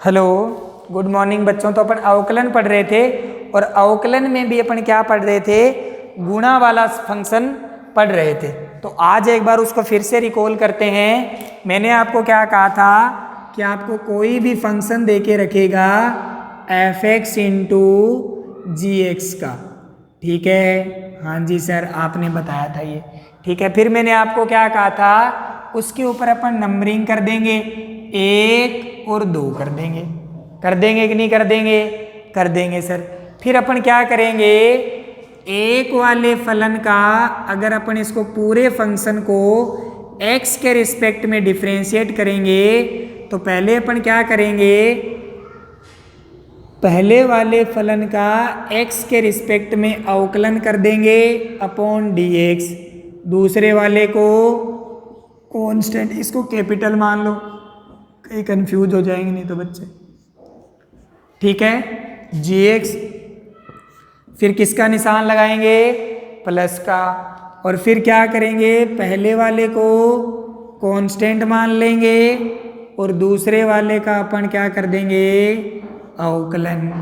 Hello, good morning बच्चों। तो अपन अवकलन पढ़ रहे थे और अवकलन में भी अपन क्या पढ़ रहे थे, गुणा वाला फंक्शन पढ़ रहे थे। तो आज एक बार उसको फिर से रिकॉल करते हैं। मैंने आपको क्या कहा था कि आपको कोई भी फंक्शन दे के रखेगा एफ एक्स इंटू जी एक्स का, ठीक है। हाँ जी सर, आपने बताया था ये, ठीक है। फिर मैंने आपको क्या कहा था, उसके ऊपर अपन नंबरिंग कर देंगे, 1 और 2 कर देंगे। कर देंगे कि नहीं कर देंगे? कर देंगे सर। फिर अपन क्या करेंगे, एक वाले फलन का अगर अपन इसको पूरे फंक्शन को x के रिस्पेक्ट में डिफरेंशिएट करेंगे तो पहले अपन क्या करेंगे, पहले वाले फलन का x के रिस्पेक्ट में अवकलन कर देंगे अपॉन dx। दूसरे वाले को कांस्टेंट, इसको कैपिटल मान लो, कहीं कंफ्यूज हो जाएंगे नहीं तो बच्चे, ठीक है। gx, फिर किसका निशान लगाएंगे, प्लस का। और फिर क्या करेंगे, पहले वाले को कांस्टेंट मान लेंगे और दूसरे वाले का अपन क्या कर देंगे, अवकलन।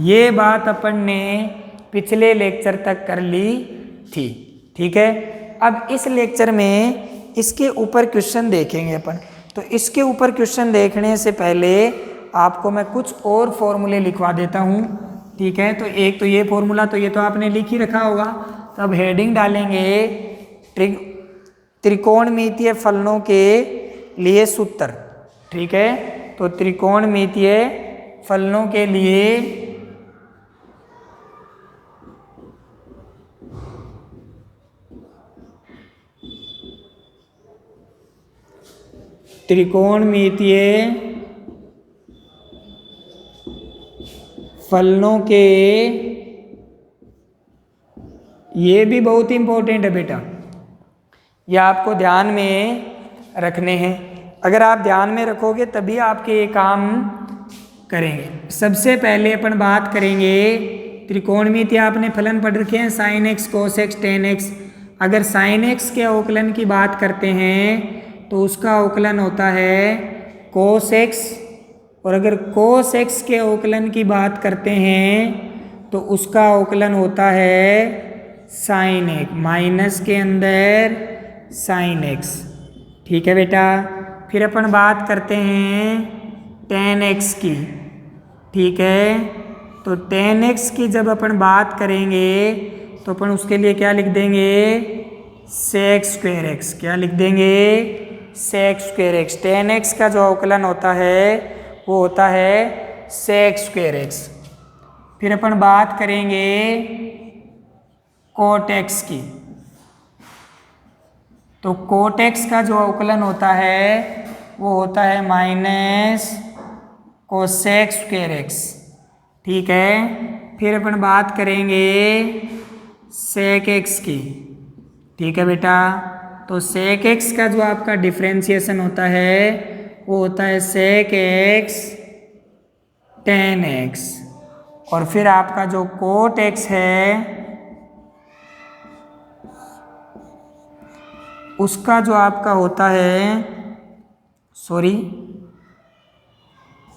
ये बात अपन ने पिछले लेक्चर तक कर ली थी, ठीक है। अब इस लेक्चर में इसके ऊपर क्वेश्चन देखेंगे अपन। तो इसके ऊपर क्वेश्चन देखने से पहले आपको मैं कुछ और फॉर्मूले लिखवा देता हूँ, ठीक है। तो एक तो ये फॉर्मूला, तो ये तो आपने लिख ही रखा होगा। तो अब हेडिंग डालेंगे त्रिकोणमितीय फलनों के लिए सूत्र, ठीक है। तो त्रिकोणमितीय फलनों के लिए फलनों के, ये भी बहुत इंपॉर्टेंट है बेटा, ये आपको ध्यान में रखने हैं। अगर आप ध्यान में रखोगे तभी आपके ये काम करेंगे। सबसे पहले अपन बात करेंगे त्रिकोणमितीय, आपने फलन पढ़ रखे हैं sine x, cos x, tan x. अगर साइन एक्स के अवकलन की बात करते हैं तो उसका अवकलन होता है कोस एक्स, और अगर कोस एक्स के अवकलन की बात करते हैं तो उसका अवकलन होता है साइन एक्स, माइनस के अंदर साइन एक्स, ठीक है बेटा। फिर अपन बात करते हैं टेन एक्स की, ठीक है। तो टेन एक्स की जब अपन बात करेंगे तो अपन उसके लिए क्या लिख देंगे, सेक स्क्वायर एक्स। क्या लिख देंगे, sec square x. Tan x का जो अवकलन होता है वो होता है सेक स्क्वायर एक्स। फिर अपन बात करेंगे कोट एक्स की। तो कोट एक्स का जो अवकलन होता है वो होता है माइनस कोसेक स्क्वायर एक्स, ठीक है। फिर अपन बात करेंगे सेक एक्स की, ठीक है बेटा। तो सेक एक्स का जो आपका डिफरेंशिएशन होता है वो होता है सेक एक्स टेन एक्स। और फिर आपका जो कोट एक्स है उसका जो आपका होता है, सॉरी,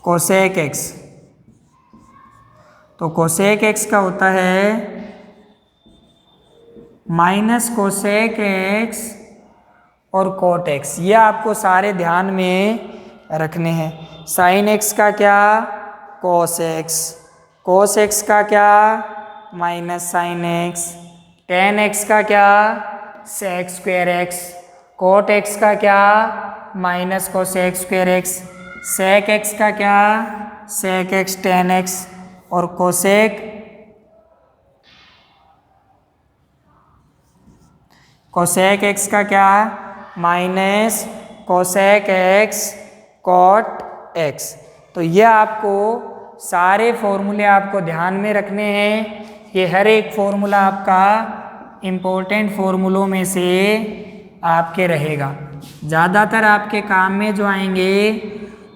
कोसेक एक्स। तो कोसेक एक्स का होता है माइनस कोसेक एक्स और कोट एक्स। ये आपको सारे ध्यान में रखने हैं। साइन एक्स का क्या, कोस एक्स। कोस एक्स का क्या, minus sine x. Tan x का क्या, sec square x. Cot x का क्या, minus cosec square x. Sec x का क्या, सेक एक्स टेन एक्स। और कोसेक एक्स का क्या, minus cosec x cot x. तो ये आपको सारे फॉर्मूले आपको ध्यान में रखने हैं। ये हर एक फॉर्मूला आपका इम्पोर्टेंट फॉर्मूलों में से आपके रहेगा। ज़्यादातर आपके काम में जो आएंगे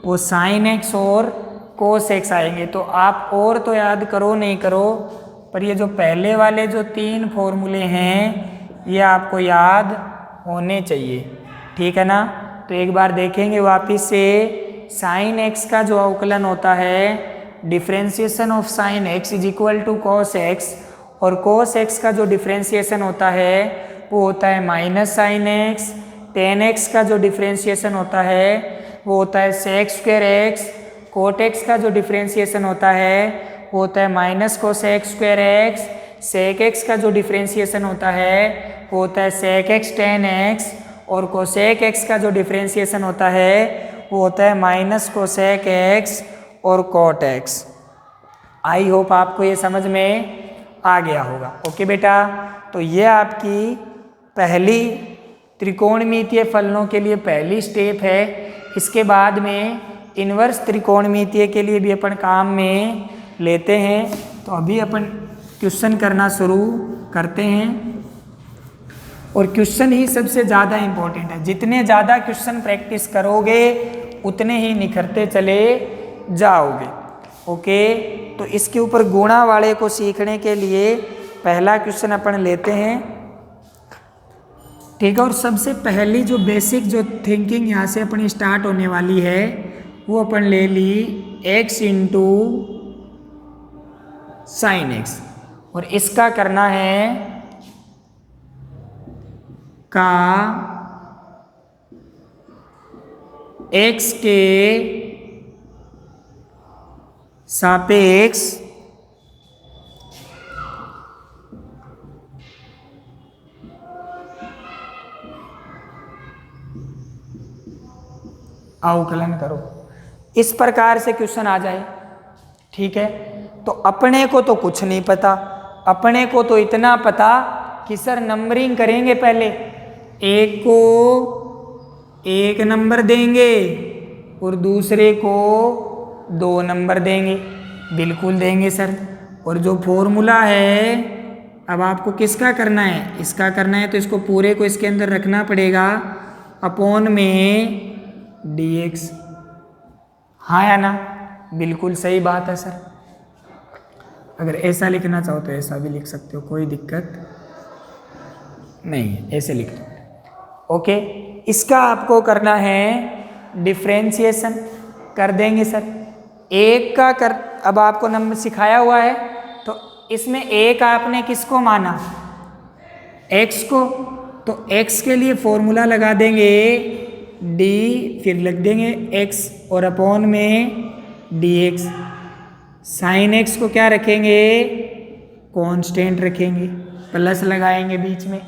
वो साइन एक्स और कोस एक्स आएंगे। तो आप और तो याद करो नहीं करो, पर ये जो पहले वाले जो 3 फॉर्मूले हैं ये आपको याद होने चाहिए, ठीक है ना। तो एक बार देखेंगे वापिस से साइन एक्स का जो अवकलन होता है, differentiation of sine x is equal to cos x, और कॉस एक्स का जो डिफ्रेंसिएशन होता है वो होता है minus sine x. Tan x का जो डिफ्रेंसिएशन होता है वो होता है sec square x. Cot x का जो डिफ्रेंसिएशन होता है वो होता है minus cosec square x. Sec x का जो डिफ्रेंसिएशन होता है वो होता है सेक एक्स टेन एक्स, और कोसेक एक्स का जो डिफ्रेंसिएशन होता है वो होता है माइनस कोसेक एक्स और कोट एक्स। आई होप आपको ये समझ में आ गया होगा। ओके बेटा, तो ये आपकी पहली त्रिकोणमितीय फलनों के लिए पहली स्टेप है। इसके बाद में इन्वर्स त्रिकोणमितीय के लिए भी अपन काम में लेते हैं। तो अभी अपन क्वेश्चन करना शुरू करते हैं, और क्वेश्चन ही सबसे ज़्यादा इम्पोर्टेंट है। जितने ज़्यादा क्वेश्चन प्रैक्टिस करोगे उतने ही निखरते चले जाओगे। ओके, तो इसके ऊपर गुणा वाले को सीखने के लिए पहला क्वेश्चन अपन लेते हैं। ठीक है, और सबसे पहली जो बेसिक जो थिंकिंग यहाँ से अपनी स्टार्ट होने वाली है वो अपन ले ली x इंटू साइन एक्स, और इसका करना है का x के सापेक्ष अवकलन करो। इस प्रकार से क्वेश्चन आ जाए। ठीक है, तो अपने को तो कुछ नहीं पता, अपने को तो इतना पता कि सर नंबरिंग करेंगे, पहले एक को एक नंबर देंगे और दूसरे को 2 नंबर देंगे। बिल्कुल देंगे सर। और जो फॉर्मूला है, अब आपको किसका करना है, इसका करना है, तो इसको पूरे को इसके अंदर रखना पड़ेगा अपॉन में dx। हाँ या ना, बिल्कुल सही बात है सर। अगर ऐसा लिखना चाहो तो ऐसा भी लिख सकते हो, कोई दिक्कत नहीं है, ऐसे लिख दो। ओके, इसका आपको करना है डिफ्रेंशिएशन, कर देंगे सर। एक का कर, अब आपको नंबर सिखाया हुआ है, तो इसमें एक आपने किसको माना, x को, तो x के लिए फॉर्मूला लगा देंगे d, फिर लिख देंगे x और अपॉन में dx। साइन x को क्या रखेंगे, कांस्टेंट रखेंगे, प्लस लगाएंगे बीच में।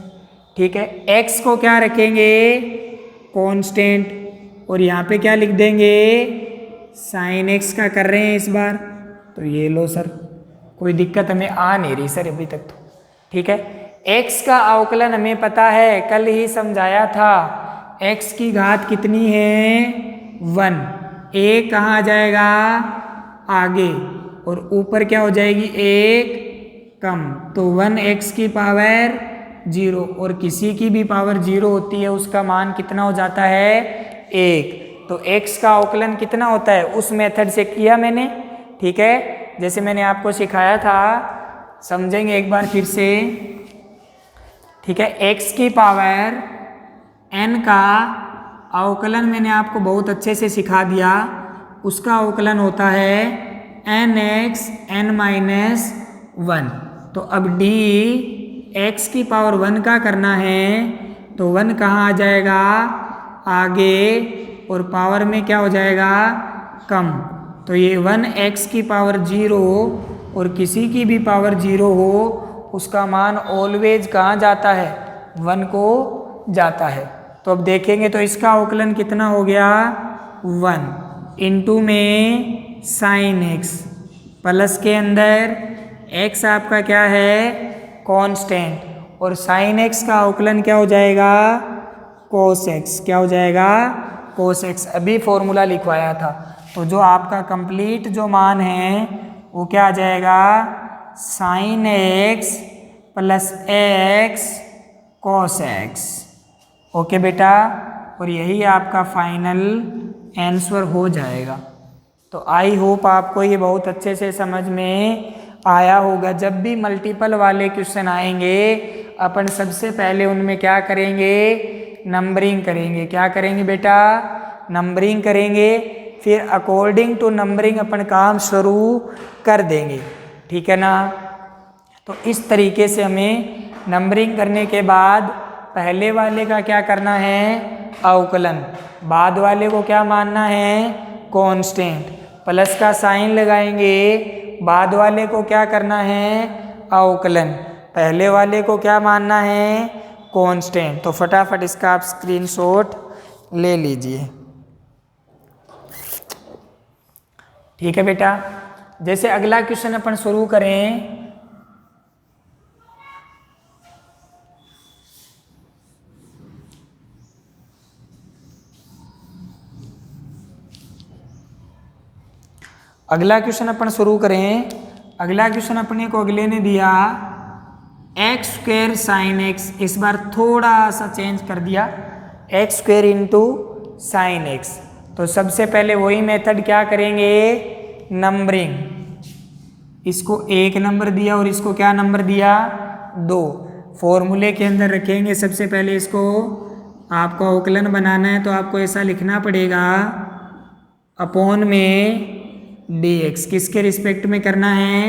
ठीक है, x को क्या रखेंगे, कांस्टेंट, और यहाँ पे क्या लिख देंगे, साइन x का कर रहे हैं इस बार। तो ये लो सर, कोई दिक्कत हमें आ नहीं रही सर अभी तक तो। ठीक है, x का अवकलन हमें पता है, कल ही समझाया था। x की घात कितनी है, 1। a कहाँ आ जाएगा, आगे, और ऊपर क्या हो जाएगी, 1 कम, तो 1x की पावर 0, और किसी की भी पावर 0 होती है उसका मान कितना हो जाता है, 1। तो x का अवकलन कितना होता है, उस मेथड से किया मैंने। ठीक है, जैसे मैंने आपको सिखाया था, समझेंगे एक बार फिर से। ठीक है, x की पावर n का अवकलन मैंने आपको बहुत अच्छे से सिखा दिया। उसका अवकलन होता है nx n-1। तो अब d x की पावर 1 का करना है, तो 1 कहाँ आ जाएगा, आगे, और पावर में क्या हो जाएगा, कम। तो ये 1x की पावर 0, और किसी की भी पावर 0 हो उसका मान ऑलवेज कहाँ जाता है, 1 को जाता है। तो अब देखेंगे तो इसका अवकलन कितना हो गया, 1 इंटू में साइन x, प्लस के अंदर x आपका क्या है, कांस्टेंट, और साइन x का अवकलन क्या हो जाएगा, कोस x। क्या हो जाएगा, कोस x। अभी फॉर्मूला लिखवाया था, तो जो आपका कंप्लीट जो मान है वो क्या आ जाएगा, साइन x प्लस x कोस x। ओके बेटा, और यही आपका फाइनल आंसर हो जाएगा। तो आई होप आपको ये बहुत अच्छे से समझ में आया होगा। जब भी मल्टीपल वाले क्वेश्चन आएंगे, अपन सबसे पहले उनमें क्या करेंगे, नंबरिंग करेंगे। क्या करेंगे बेटा, नंबरिंग करेंगे। फिर अकॉर्डिंग टू नंबरिंग अपन काम शुरू कर देंगे, ठीक है ना। तो इस तरीके से हमें नंबरिंग करने के बाद पहले वाले का क्या करना है, अवकलन, बाद वाले को क्या मानना है, कांस्टेंट, प्लस का साइन लगाएंगे, बाद वाले को क्या करना है, अवकलन, पहले वाले को क्या मानना है, कांस्टेंट। तो फटाफट इसका आप स्क्रीनशॉट ले लीजिए, ठीक है बेटा। जैसे अगला क्वेश्चन अपन शुरू करें, अगला क्वेश्चन अपन शुरू करें। अगला क्वेश्चन अपने को अगले ने दिया एक्स स्क्वेयर साइन एक्स, इस बार थोड़ा सा चेंज कर दिया, x square into sine x. तो सबसे पहले वही मेथड क्या करेंगे, नंबरिंग, इसको 1 नंबर दिया और इसको क्या नंबर दिया, 2, फॉर्मूले के अंदर रखेंगे। सबसे पहले इसको आपको अवकलन बनाना है तो आपको ऐसा लिखना पड़ेगा, अपॉन में dx, किसके रिस्पेक्ट में करना है,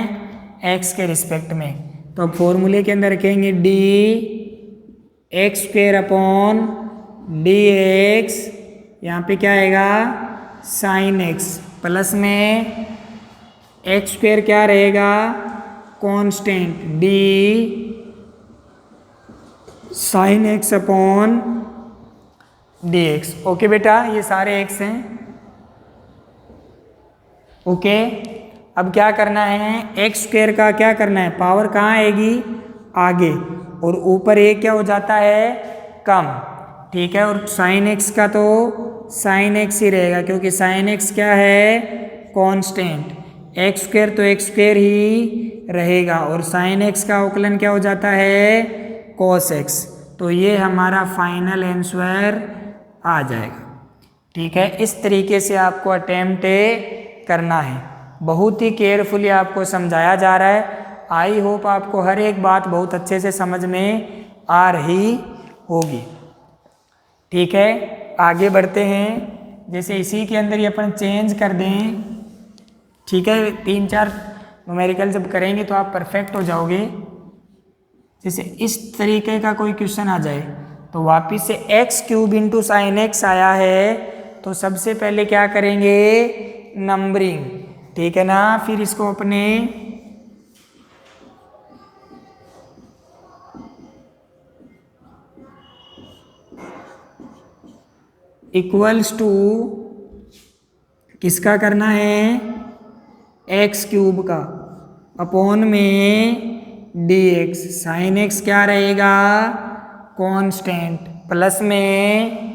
x के रिस्पेक्ट में। तो अब फॉर्मूले के अंदर रखेंगे D x square upon d x, यहाँ पे क्या आएगा, साइन एक्स, प्लस में एक्स स्क्वेयर क्या रहेगा, constant, D sine x upon d x. Okay बेटा, ये सारे एक्स हैं, ओके। अब क्या करना है, एक्स स्क्वेयर का क्या करना है, पावर कहाँ आएगी, आगे, और ऊपर एक क्या हो जाता है, कम, ठीक है। और साइन एक्स का तो साइन एक्स ही रहेगा, क्योंकि साइन एक्स क्या है, कांस्टेंट, एक्स स्क्वेयर तो एक्स स्क्वेयर ही रहेगा, और साइन एक्स का अवकलन क्या हो जाता है, कॉस एक्स। तो ये हमारा फाइनल आंसर आ जाएगा, ठीक है। इस तरीके से आपको अटेम्प्ट करना है, बहुत ही केयरफुली आपको समझाया जा रहा है। आई होप आपको हर एक बात बहुत अच्छे से समझ में आ रही होगी, ठीक है। आगे बढ़ते हैं, जैसे इसी के अंदर ही अपन चेंज कर दें, ठीक है। 3-4 न्यूमेरिकल जब करेंगे तो आप परफेक्ट हो जाओगे। जैसे इस तरीके का कोई क्वेश्चन आ जाए तो वापिस से x cube into sine x आया है, तो सबसे पहले क्या करेंगे, नंबरिंग, ठीक है ना। फिर इसको अपने इक्वल्स टू किसका करना है, एक्स क्यूब का, अपॉन में डी एक्स, साइन एक्स क्या रहेगा, कांस्टेंट, प्लस में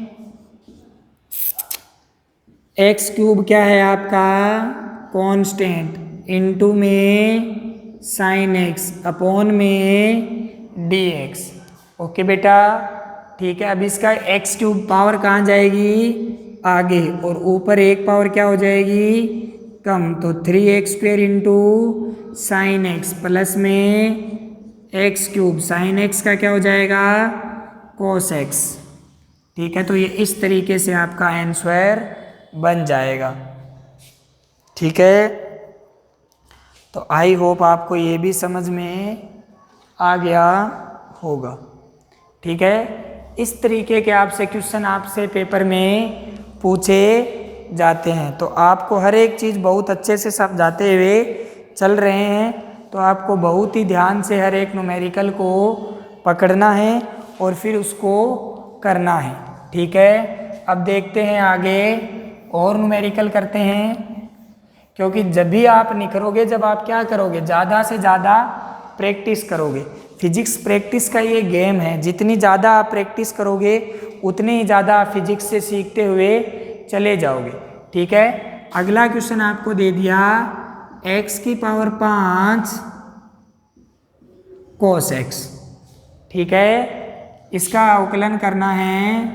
एक्स क्यूब क्या है आपका, कांस्टेंट, इनटू में साइन एक्स, अपॉन में डी एक्स। ओके बेटा, ठीक है। अब इसका एक्स क्यूब पावर कहाँ जाएगी, आगे, और ऊपर एक पावर क्या हो जाएगी, कम, तो 3x square into sine x, plus में एक्स क्यूब, साइन एक्स का क्या हो जाएगा, कोस एक्स, ठीक है। तो ये इस तरीके से आपका आंसर बन जाएगा, ठीक है। तो आई होप आपको ये भी समझ में आ गया होगा, ठीक है। इस तरीके के आपसे क्वेश्चन आपसे पेपर में पूछे जाते हैं, तो आपको हर एक चीज़ बहुत अच्छे से समझाते हुए चल रहे हैं, तो आपको बहुत ही ध्यान से हर एक न्यूमेरिकल को पकड़ना है और फिर उसको करना है, ठीक है। अब देखते हैं आगे और न्यूमेरिकल करते हैं, क्योंकि जब भी आप निखरोगे, जब आप क्या करोगे, ज़्यादा से ज़्यादा प्रैक्टिस करोगे। फिजिक्स प्रैक्टिस का ये गेम है, जितनी ज़्यादा आप प्रैक्टिस करोगे उतने ही ज़्यादा आप फिजिक्स से सीखते हुए चले जाओगे, ठीक है। अगला क्वेश्चन आपको दे दिया x की पावर 5 cos x, ठीक है। इसका अवकलन करना है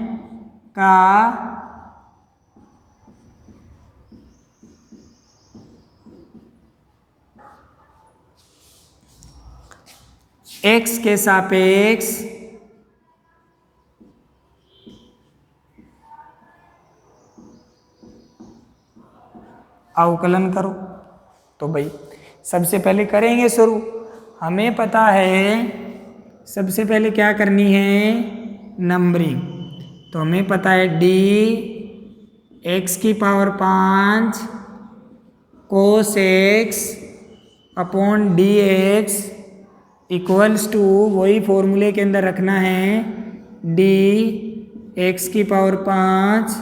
का x के सापेक्ष अवकलन करो। तो भाई सबसे पहले करेंगे शुरू। हमें पता है सबसे पहले क्या करनी है, नंबरिंग। तो हमें पता है डी एक्स की power 5 cos x upon d x equals to, वही फॉर्मूले के अंदर रखना है, डी एक्स की power 5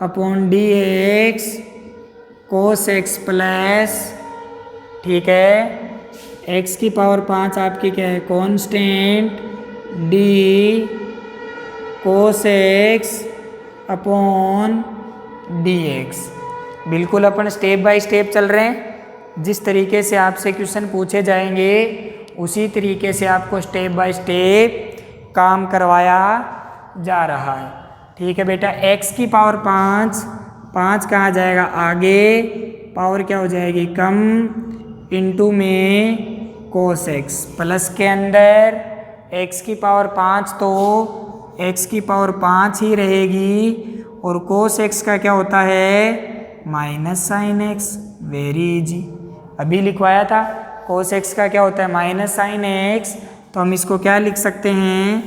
upon d x cos x plus, ठीक है, एक्स की पावर 5 आपकी क्या है, constant, d cos x upon d x. बिल्कुल अपन स्टेप बाय स्टेप चल रहे हैं। जिस तरीके से आपसे क्वेश्चन पूछे जाएंगे उसी तरीके से आपको स्टेप बाय स्टेप काम करवाया जा रहा है। ठीक है बेटा, x की पावर 5 कहाँ जाएगा आगे, पावर क्या हो जाएगी कम, इनटू में कोस x, प्लस के अंदर x की पावर 5 तो x की पावर 5 ही रहेगी, और कोस x का क्या होता है minus sine x। Very easy, अभी लिखवाया था। कोस x का क्या होता है माइनस साइन x, तो हम इसको क्या लिख सकते हैं,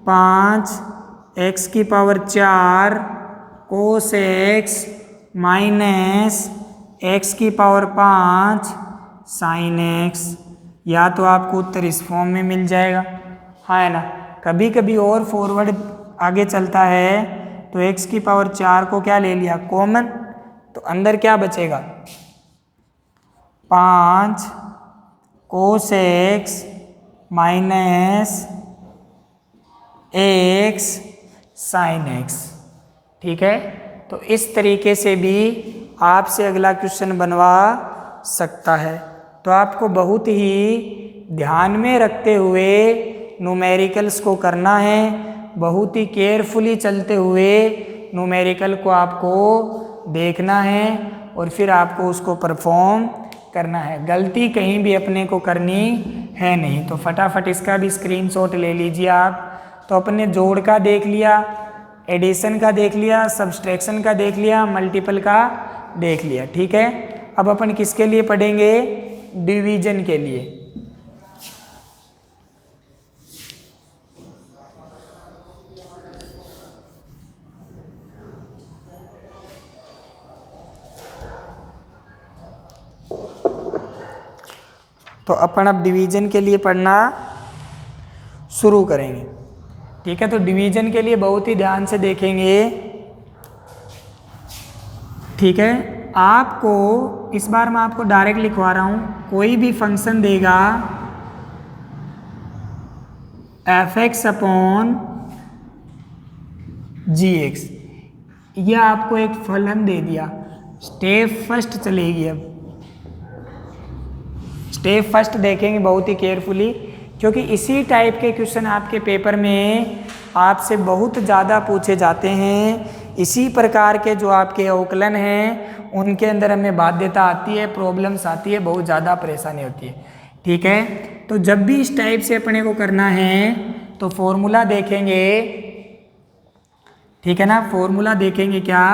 5x की पावर 4 कोस x माइनस x की पावर 5 साइन x। या तो आपको उत्तर इस फॉर्म में मिल जाएगा, हाँ है ना। कभी कभी और फॉरवर्ड आगे चलता है तो x की पावर 4 को क्या ले लिया कॉमन, तो अंदर क्या बचेगा 5 cos x minus x sine x। ठीक है, तो इस तरीके से भी आपसे अगला क्वेश्चन बनवा सकता है। तो आपको बहुत ही ध्यान में रखते हुए न्यूमेरिकल्स को करना है, बहुत ही केयरफुली चलते हुए न्यूमेरिकल को आपको देखना है और फिर आपको उसको परफॉर्म करना है। गलती कहीं भी अपने को करनी है नहीं। तो फटाफट इसका भी स्क्रीनशॉट ले लीजिए आप। तो अपने जोड़ का देख लिया, एडिशन का देख लिया, सब्सट्रैक्शन का देख लिया, मल्टीपल का देख लिया। ठीक है, अब अपन किसके लिए पढ़ेंगे, डिवीजन के लिए। तो अपन अब डिवीजन के लिए पढ़ना शुरू करेंगे। ठीक है, तो डिवीजन के लिए बहुत ही ध्यान से देखेंगे। ठीक है, आपको इस बार मैं आपको डायरेक्ट लिखवा रहा हूँ, कोई भी फंक्शन देगा एफ एक्स अपॉन जी एक्स, यह आपको एक फलन दे दिया। स्टेप फर्स्ट चलेगी, अब स्टेप फर्स्ट देखेंगे बहुत ही केयरफुली, क्योंकि इसी टाइप के क्वेश्चन आपके पेपर में आपसे बहुत ज़्यादा पूछे जाते हैं। इसी प्रकार के जो आपके अवकलन हैं उनके अंदर हमें बाध्यता आती है, प्रॉब्लम्स आती है, बहुत ज़्यादा परेशानी होती है। ठीक है, तो जब भी इस टाइप से अपने को करना है तो फॉर्मूला देखेंगे। ठीक है ना, फॉर्मूला देखेंगे क्या,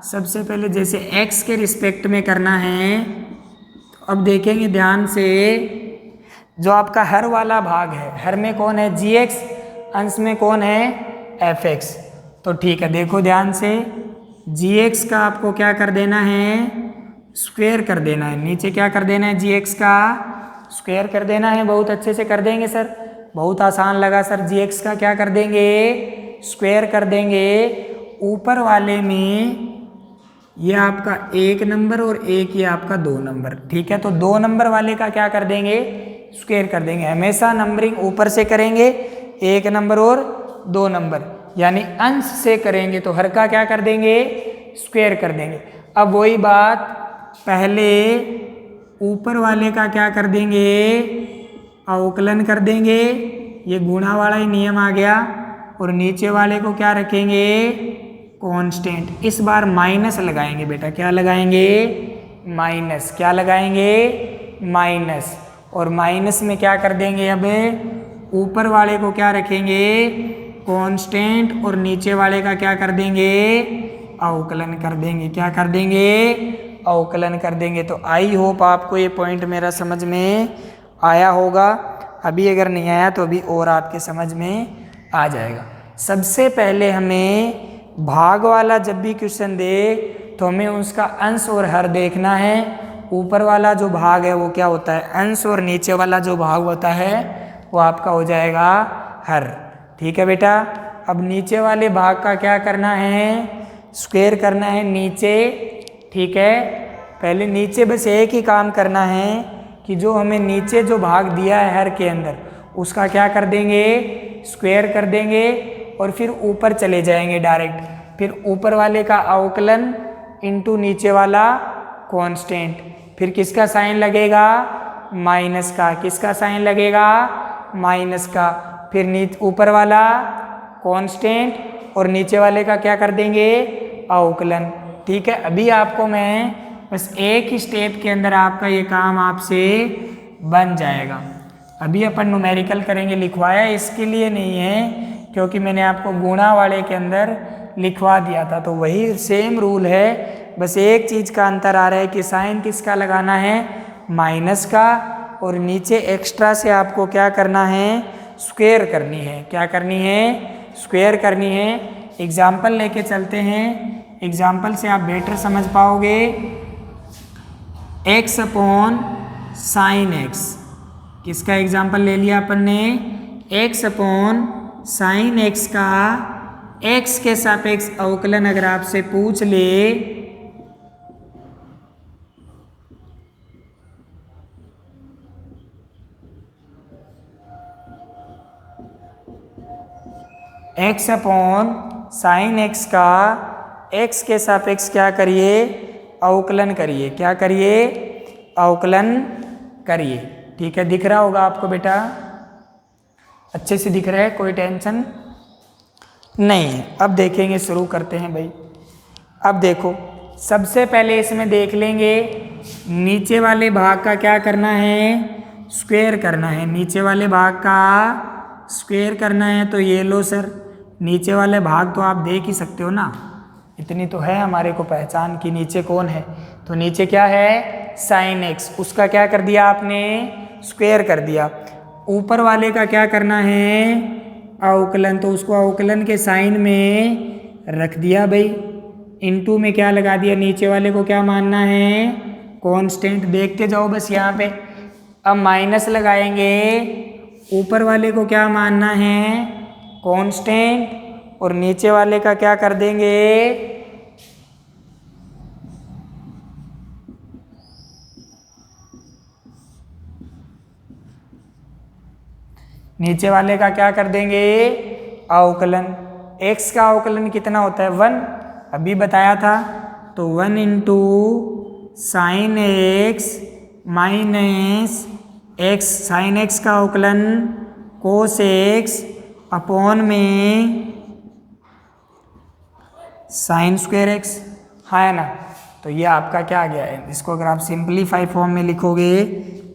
सबसे पहले जैसे x के रिस्पेक्ट में करना है, तो अब देखेंगे ध्यान से, जो आपका हर वाला भाग है, हर में कौन है gx, अंश में कौन है fx। तो ठीक है, देखो ध्यान से, gx का आपको क्या कर देना है, स्क्वायर कर देना है। नीचे क्या कर देना है, gx का स्क्वायर कर देना है। बहुत अच्छे से कर देंगे सर, बहुत आसान लगा सर। gx का क्या कर देंगे, स्क्वायर कर देंगे। ऊपर वाले में ये आपका 1 नंबर और एक ये आपका 2 नंबर। ठीक है, तो 2 नंबर वाले का क्या कर देंगे, स्क्वायर कर देंगे। हमेशा नंबरिंग ऊपर से करेंगे, 1 नंबर और 2 नंबर, यानी अंश से करेंगे तो हर का क्या कर देंगे, स्क्वायर कर देंगे। अब वही बात, पहले ऊपर वाले का क्या कर देंगे, अवकलन कर देंगे, ये गुणा वाला ही नियम आ गया, और नीचे वाले को क्या रखेंगे, कांस्टेंट। इस बार माइनस लगाएंगे बेटा, क्या लगाएंगे, माइनस। क्या लगाएंगे, माइनस। और माइनस में क्या कर देंगे, अब ऊपर वाले को क्या रखेंगे, कांस्टेंट, और नीचे वाले का क्या कर देंगे, अवकलन कर देंगे। क्या कर देंगे, अवकलन कर देंगे। तो आई होप आपको ये पॉइंट मेरा समझ में आया होगा। अभी अगर नहीं आया तो अभी और आपके समझ में आ जाएगा। सबसे पहले हमें भाग वाला जब भी क्वेश्चन दे तो हमें उसका अंश और हर देखना है। ऊपर वाला जो भाग है वो क्या होता है अंश, और नीचे वाला जो भाग होता है वो आपका हो जाएगा हर। ठीक है बेटा। अब नीचे वाले भाग का क्या करना है, स्क्वायर करना है नीचे। ठीक है, पहले नीचे बस एक ही काम करना है कि जो हमें नीचे जो भाग दिया है हर के अंदर उसका क्या कर देंगे, स्क्वायर कर देंगे और फिर ऊपर चले जाएंगे डायरेक्ट। फिर ऊपर वाले का अवकलन इनटू नीचे वाला कांस्टेंट। फिर किसका साइन लगेगा, माइनस का। किसका साइन लगेगा, माइनस का। फिर ऊपर वाला कांस्टेंट और नीचे वाले का क्या कर देंगे, अवकलन। ठीक है, अभी आपको मैं बस एक ही स्टेप के अंदर आपका ये काम आपसे बन जाएगा। अभी अपन न्यूमेरिकल करेंगे, लिखवाया इसके लिए नहीं है क्योंकि मैंने आपको गुणा वाले के अंदर लिखवा दिया था, तो वही सेम रूल है। बस एक चीज़ का अंतर आ रहा है कि साइन किसका लगाना है, माइनस का, और नीचे एक्स्ट्रा से आपको क्या करना है, स्क्वायर करनी है। क्या करनी है, स्क्वायर करनी है। एग्जाम्पल लेके चलते हैं, एग्जाम्पल से आप बेटर समझ पाओगे। x अपॉन साइन एक्स, किसका एग्जाम्पल ले लिया अपन ने, x अपॉन साइन एक्स का x के सापेक्ष अवकलन अगर आपसे पूछ ले x अपॉन साइन एक्स का x के सापेक्ष क्या करिए, अवकलन करिए। क्या करिए, अवकलन करिए। ठीक है, दिख रहा होगा आपको बेटा, अच्छे से दिख रहा है, कोई टेंशन नहीं है। अब देखेंगे, शुरू करते हैं भाई। अब देखो, सबसे पहले इसमें देख लेंगे नीचे वाले भाग का क्या करना है, स्क्वायर करना है। नीचे वाले भाग का स्क्वायर करना है, तो ये लो सर, नीचे वाले भाग तो आप देख ही सकते हो ना, इतनी तो है हमारे को पहचान कि नीचे कौन है। तो नीचे क्या है, साइन एक्स, उसका क्या कर दिया आपने, स्क्वायर कर दिया। ऊपर वाले का क्या करना है, अवकलन, तो उसको अवकलन के साइन में रख दिया भाई। इनटू में क्या लगा दिया, नीचे वाले को क्या मानना है, कांस्टेंट। देखते जाओ बस यहाँ पे। अब माइनस लगाएंगे, ऊपर वाले को क्या मानना है, कांस्टेंट, और नीचे वाले का क्या कर देंगे, नीचे वाले का क्या कर देंगे, अवकलन। x का अवकलन कितना होता है, 1, अभी बताया था। तो 1 into sine x minus x, sine x का अवकलन कोस एक्स अपॉन में साइन स्क्वायर एक्स, है ना। तो ये आपका क्या आ गया है, इसको अगर आप सिंपलीफाई फॉर्म में लिखोगे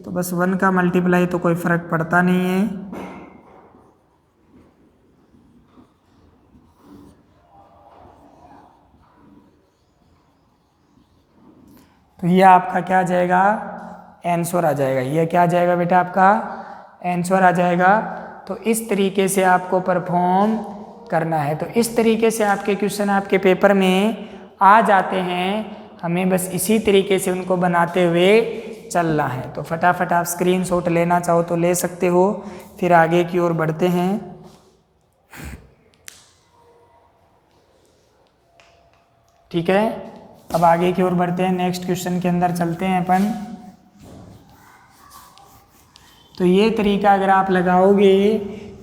तो बस 1 का मल्टीप्लाई तो कोई फर्क पड़ता नहीं है। तो ये आपका क्या आ जाएगा, आंसर आ जाएगा। ये क्या आ जाएगा बेटा, आपका आंसर आ जाएगा। तो इस तरीके से आपको परफॉर्म करना है। तो इस तरीके से आपके क्वेश्चन आपके पेपर में आ जाते हैं, हमें बस इसी तरीके से उनको बनाते हुए चलना है। तो फटाफट आप स्क्रीनशॉट लेना चाहो तो ले सकते हो, फिर आगे की ओर बढ़ते हैं। ठीक है, अब आगे की ओर बढ़ते हैं, नेक्स्ट क्वेश्चन के अंदर चलते हैं अपन। तो ये तरीका अगर आप लगाओगे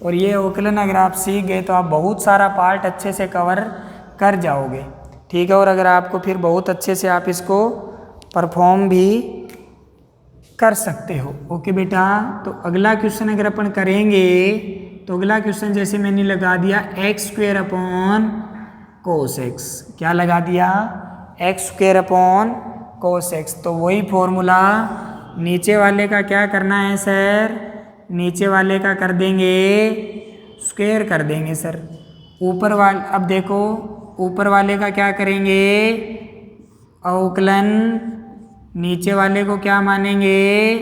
और ये अवकलन अगर आप सीख गए तो आप बहुत सारा पार्ट अच्छे से कवर कर जाओगे। ठीक है, और अगर आपको फिर बहुत अच्छे से आप इसको परफॉर्म भी कर सकते हो। ओके बेटा, तो अगला क्वेश्चन अगर अपन करेंगे तो अगला क्वेश्चन जैसे मैंने लगा दिया x square upon cos x. क्या लगा दिया, x square upon cos x. तो वही फॉर्मूला नीचे वाले का क्या करना है सर, नीचे वाले का कर देंगे स्क्वायर कर देंगे सर। ऊपर वाले, अब देखो ऊपर वाले का क्या करेंगे, अवकलन नीचे वाले को क्या मानेंगे,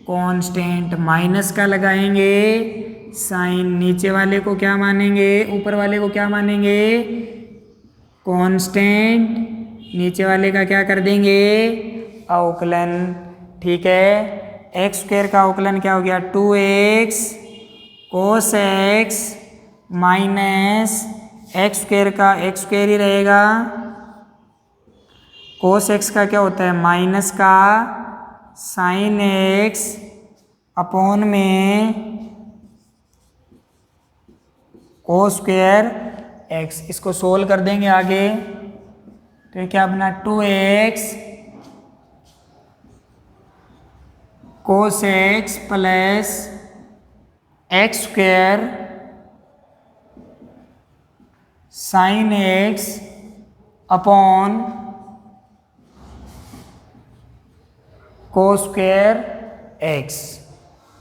कांस्टेंट, माइनस का लगाएंगे साइन, नीचे वाले को क्या मानेंगे, ऊपर वाले को क्या मानेंगे, कांस्टेंट, नीचे वाले का क्या कर देंगे, अवकलन। ठीक है, एक्स स्क्वायर का अवकलन क्या हो गया, 2x cos x minus x square का एक्स स्क्वायर ही रहेगा, cos x का क्या होता है माइनस का साइन x अपॉन में cos स्क्वायर x। इसको सोल्व कर देंगे आगे, तो ये क्या बना 2x cos x plus x square sine x upon cos square x।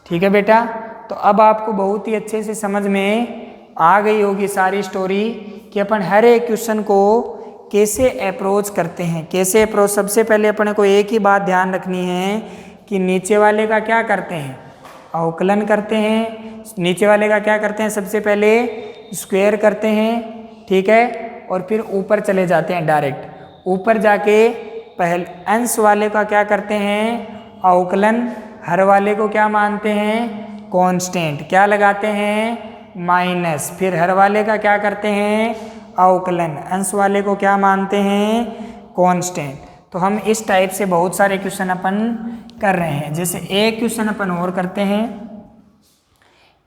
ठीक है बेटा, तो अब आपको बहुत ही अच्छे से समझ में आ गई होगी सारी स्टोरी कि अपन हर एक क्वेश्चन को कैसे अप्रोच करते हैं, कैसे अप्रोच। सबसे पहले अपने को एक ही बात ध्यान रखनी है कि नीचे वाले का क्या करते हैं, अवकलन करते हैं। नीचे वाले का क्या करते हैं, सबसे पहले स्क्वायर करते हैं, ठीक है, और फिर ऊपर चले जाते हैं डायरेक्ट। ऊपर जाके पहले अंश वाले का क्या करते हैं, अवकलन, हर वाले को क्या मानते हैं, कांस्टेंट, क्या लगाते हैं माइनस, फिर हर वाले का क्या करते हैं, अवकलन, अंश वाले को क्या मानते हैं, कांस्टेंट। तो हम इस टाइप से बहुत सारे क्वेश्चन अपन कर रहे हैं। जैसे एक क्वेश्चन अपन और करते हैं,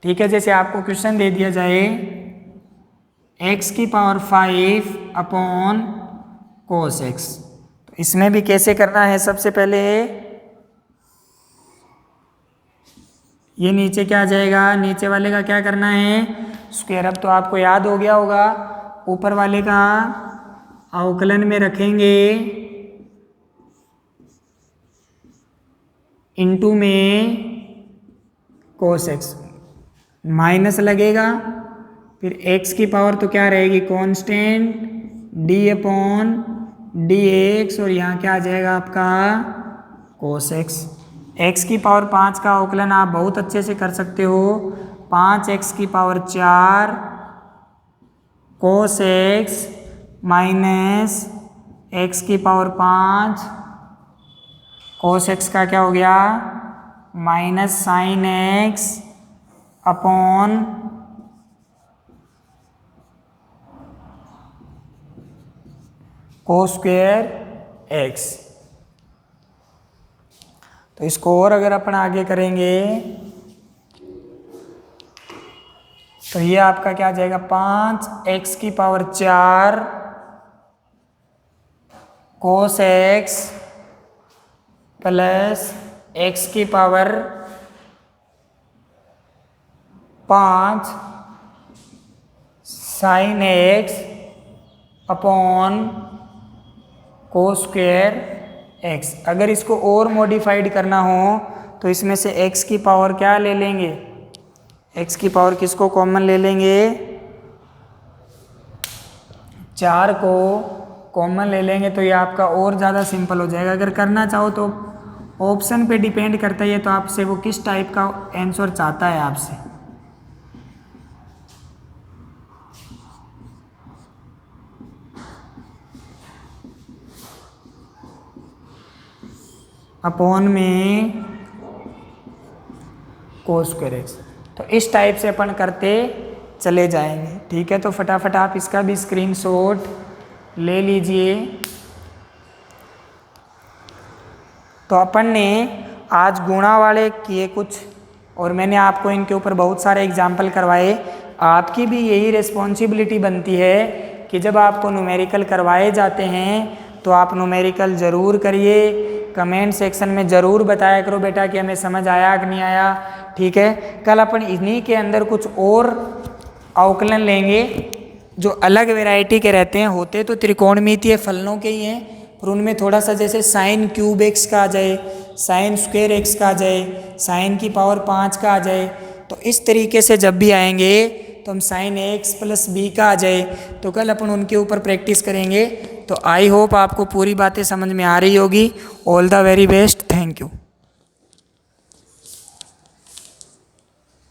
ठीक है। जैसे आपको क्वेश्चन दे दिया जाए x की पावर 5 अपॉन cos x, तो इसमें भी कैसे करना है, सबसे पहले ये नीचे क्या आ जाएगा, नीचे वाले का क्या करना है, स्क्वायर। अब तो आपको याद हो गया होगा, ऊपर वाले का अवकलन में रखेंगे इनटू में cos x, माइनस लगेगा, फिर x की पावर तो क्या रहेगी कांस्टेंट d अपॉन dx, और यहाँ क्या आ जाएगा आपका cos x। x की पावर 5 का अवकलन आप बहुत अच्छे से कर सकते हो, 5x की power 4 cos x minus x की पावर 5 cos x का क्या हो गया minus sine x upon cos square x। तो इसको और अगर अपन आगे करेंगे तो ये आपका क्या आ जाएगा, 5x की power 4 cos x plus x की power 5 sine x upon cos square x। अगर इसको और मॉडिफाइड करना हो तो इसमें से x की पावर क्या ले लेंगे, x की पावर किसको कॉमन ले लेंगे, 4 को कॉमन ले लेंगे, तो ये आपका और ज़्यादा सिंपल हो जाएगा। अगर करना चाहो तो ऑप्शन पे डिपेंड करता है तो आपसे वो किस टाइप का आंसर चाहता है आपसे। अपॉन में cos स्क्वायर x, तो इस टाइप से अपन करते चले जाएंगे। ठीक है, तो फटाफट आप इसका भी स्क्रीनशॉट ले लीजिए। तो अपन ने आज गुणा वाले किए कुछ, और मैंने आपको इनके ऊपर बहुत सारे एग्जाम्पल करवाए। आपकी भी यही रिस्पॉन्सिबिलिटी बनती है कि जब आपको न्यूमेरिकल करवाए जाते हैं तो आप न्यूमेरिकल ज़रूर करिए, कमेंट सेक्शन में ज़रूर बताया करो बेटा कि हमें समझ आया कि नहीं आया। ठीक है, कल अपन इन्हीं के अंदर कुछ और अवकलन लेंगे जो अलग वैरायटी के रहते हैं। होते तो त्रिकोणमितीय फलनों के ही हैं, पर उनमें थोड़ा सा जैसे साइन क्यूब एक्स का आ जाए, साइन स्क्वायर एक्स का आ जाए, साइन की पावर 5 का आ जाए, तो इस तरीके से जब भी आएंगे तो हम साइन एक्स प्लस बी का आ जाए, तो कल अपन उनके ऊपर प्रैक्टिस करेंगे। तो आई होप आपको पूरी बातें समझ में आ रही होगी। All the very best, thank you.